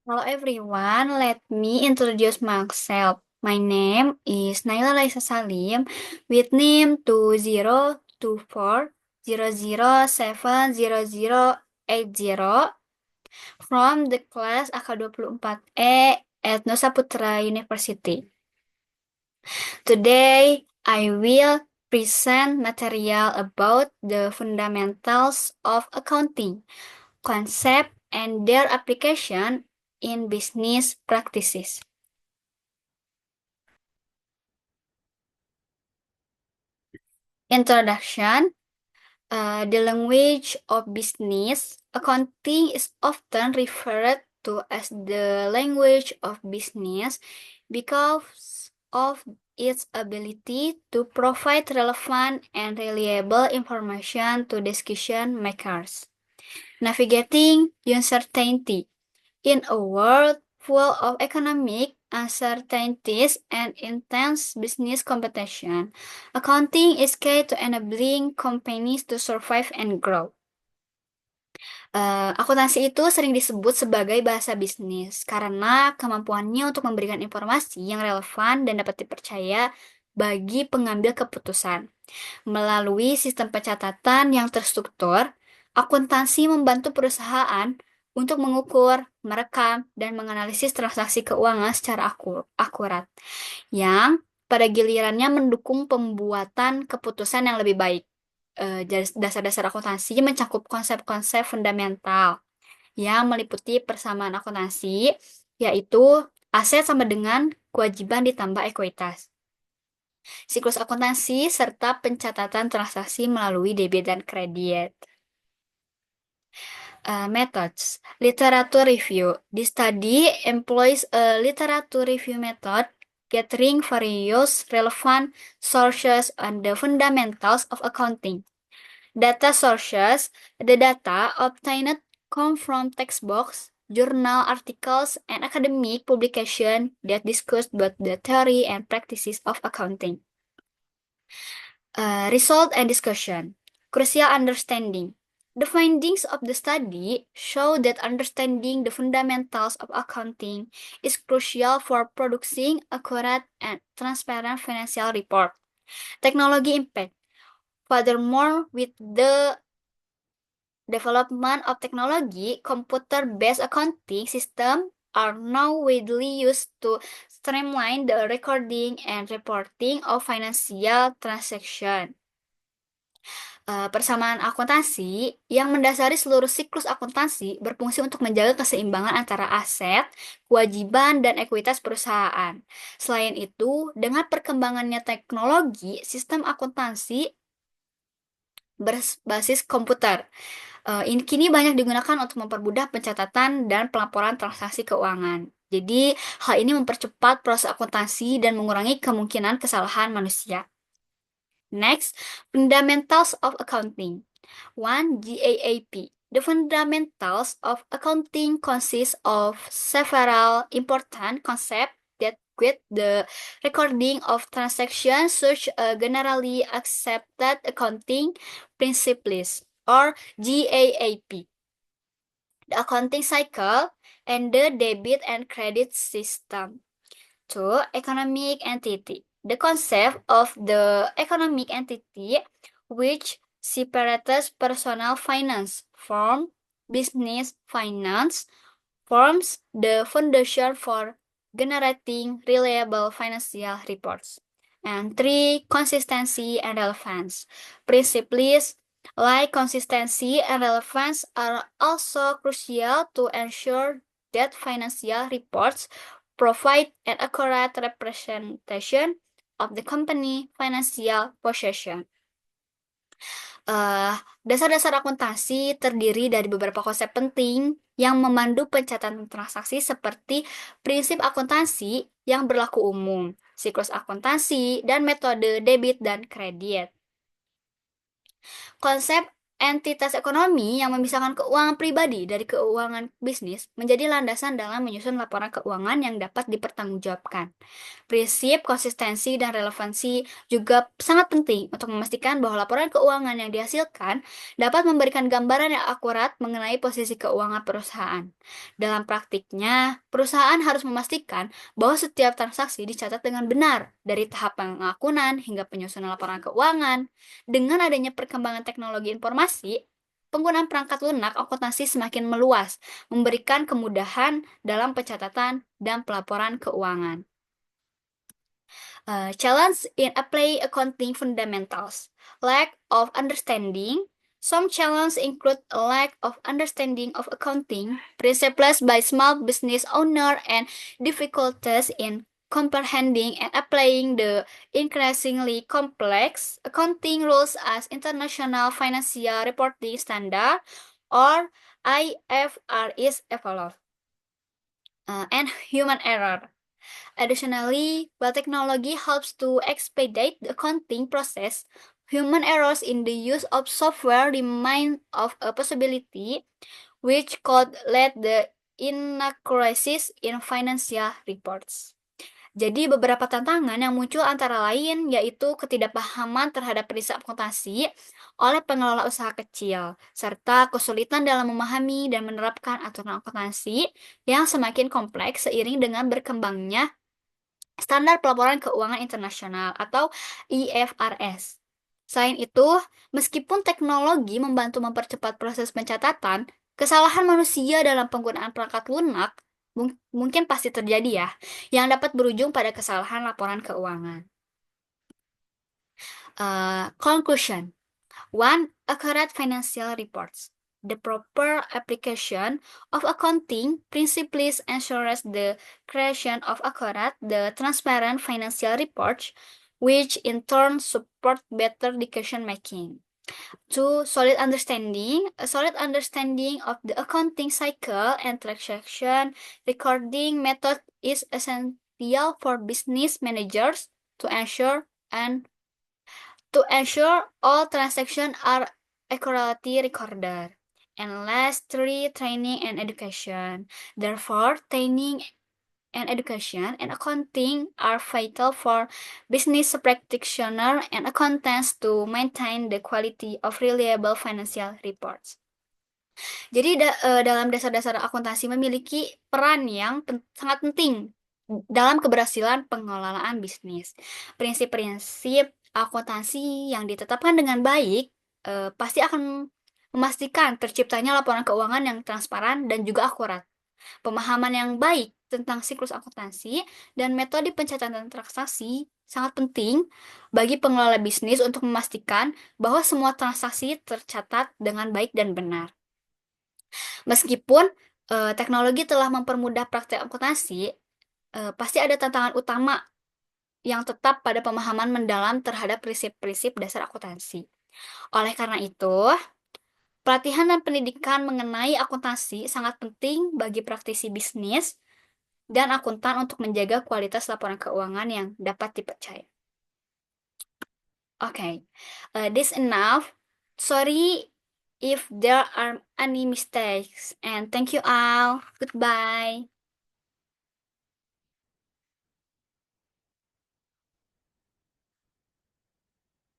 Hello everyone, let me introduce myself. My name is Naila Laisa Salim with name 2024007080 from the class AK24E at Nusa Putra University. Today, I will present material about the fundamentals of accounting, concept, and their application in business practices. Introduction. The language of business. Accounting is often referred to as the language of business because of its ability to provide relevant and reliable information to decision makers. Navigating uncertainty. In a world full of economic uncertainties and intense business competition, accounting is key to enabling companies to survive and grow. Akuntansi itu sering disebut sebagai bahasa bisnis karena kemampuannya untuk memberikan informasi yang relevan dan dapat dipercaya bagi pengambil keputusan. Melalui sistem pencatatan yang terstruktur, akuntansi membantu perusahaan untuk mengukur, merekam, dan menganalisis transaksi keuangan secara akurat, yang pada gilirannya mendukung pembuatan keputusan yang lebih baik. Dasar-dasar akuntansi mencakup konsep-konsep fundamental yang meliputi persamaan akuntansi, yaitu aset sama dengan kewajiban ditambah ekuitas. Siklus akuntansi serta pencatatan transaksi melalui debit dan kredit. Methods. Literature review. This study employs a literature review method gathering various relevant sources on the fundamentals of accounting. Data sources. The data obtained come from textbooks, journal articles, and academic publications that discuss both the theory and practices of accounting. Result and discussion. Crucial understanding. The findings of the study show that understanding the fundamentals of accounting is crucial for producing accurate and transparent financial report. Technology impact. Furthermore, with the development of technology, computer-based accounting systems are now widely used to streamline the recording and reporting of financial transactions. Persamaan akuntansi yang mendasari seluruh siklus akuntansi berfungsi untuk menjaga keseimbangan antara aset, kewajiban, dan ekuitas perusahaan. Selain itu, dengan perkembangannya teknologi, sistem akuntansi berbasis komputer ini kini banyak digunakan untuk mempermudah pencatatan dan pelaporan transaksi keuangan. Jadi, hal ini mempercepat proses akuntansi dan mengurangi kemungkinan kesalahan manusia. Next, fundamentals of accounting. 1. GAAP. The fundamentals of accounting consist of several important concepts that guide the recording of transactions such as generally accepted accounting principles or GAAP, the accounting cycle, and the debit and credit system. 2. Economic entity. The concept of the economic entity, which separates personal finance from business finance, forms the foundation for generating reliable financial reports. And 3. Consistency and relevance. Principles like consistency and relevance are also crucial to ensure that financial reports provide an accurate representation of the company financial position. Dasar-dasar akuntansi terdiri dari beberapa konsep penting yang memandu pencatatan transaksi seperti prinsip akuntansi yang berlaku umum, siklus akuntansi, dan metode debit dan kredit. Konsep Entitas ekonomi yang memisahkan keuangan pribadi dari keuangan bisnis menjadi landasan dalam menyusun laporan keuangan yang dapat dipertanggungjawabkan. Prinsip konsistensi dan relevansi juga sangat penting untuk memastikan bahwa laporan keuangan yang dihasilkan dapat memberikan gambaran yang akurat mengenai posisi keuangan perusahaan. Dalam praktiknya, perusahaan harus memastikan bahwa setiap transaksi dicatat dengan benar, dari tahap pengakunan hingga penyusunan laporan keuangan. Dengan adanya perkembangan teknologi informasi, penggunaan perangkat lunak akuntansi semakin meluas, memberikan kemudahan dalam pencatatan dan pelaporan keuangan. Challenge in apply accounting fundamentals. Lack of understanding. Some challenges include a lack of understanding of accounting principles by small business owner and difficulties in comprehending and applying the increasingly complex accounting rules as International Financial Reporting Standard or IFRS evolve. And human error. Additionally, while technology helps to expedite the accounting process, human errors in the use of software remain of a possibility, which could lead the inaccuracies in financial reports. Jadi beberapa tantangan yang muncul antara lain yaitu ketidakpahaman terhadap prinsip akuntansi oleh pengelola usaha kecil, serta kesulitan dalam memahami dan menerapkan aturan akuntansi yang semakin kompleks seiring dengan berkembangnya Standar Pelaporan Keuangan Internasional atau IFRS. Selain itu, meskipun teknologi membantu mempercepat proses pencatatan, kesalahan manusia dalam penggunaan perangkat lunak mungkin pasti terjadi ya, yang dapat berujung pada kesalahan laporan keuangan. Conclusion. 1. Accurate financial reports. The proper application of accounting principles ensures the creation of accurate, transparent financial reports, which in turn support better decision making. 2. Solid understanding. A solid understanding of the accounting cycle and transaction recording method is essential for business managers to ensure all transactions are accurately recorded. And last, 3. Training and education. Therefore, training and education and accounting are vital for business practitioners and accountants to maintain the quality of reliable financial reports. Jadi dalam dasar-dasar akuntansi memiliki peran yang sangat penting dalam keberhasilan pengelolaan bisnis. Prinsip-prinsip akuntansi yang ditetapkan dengan baik pasti akan memastikan terciptanya laporan keuangan yang transparan dan juga akurat. Pemahaman yang baik tentang siklus akuntansi dan metode pencatatan transaksi sangat penting bagi pengelola bisnis untuk memastikan bahwa semua transaksi tercatat dengan baik dan benar. Meskipun teknologi telah mempermudah praktek akuntansi, pasti ada tantangan utama yang tetap pada pemahaman mendalam terhadap prinsip-prinsip dasar akuntansi. Oleh karena itu, pelatihan dan pendidikan mengenai akuntansi sangat penting bagi praktisi bisnis dan akuntan untuk menjaga kualitas laporan keuangan yang dapat dipercaya. Okay, this enough. Sorry if there are any mistakes, and thank you all. Goodbye.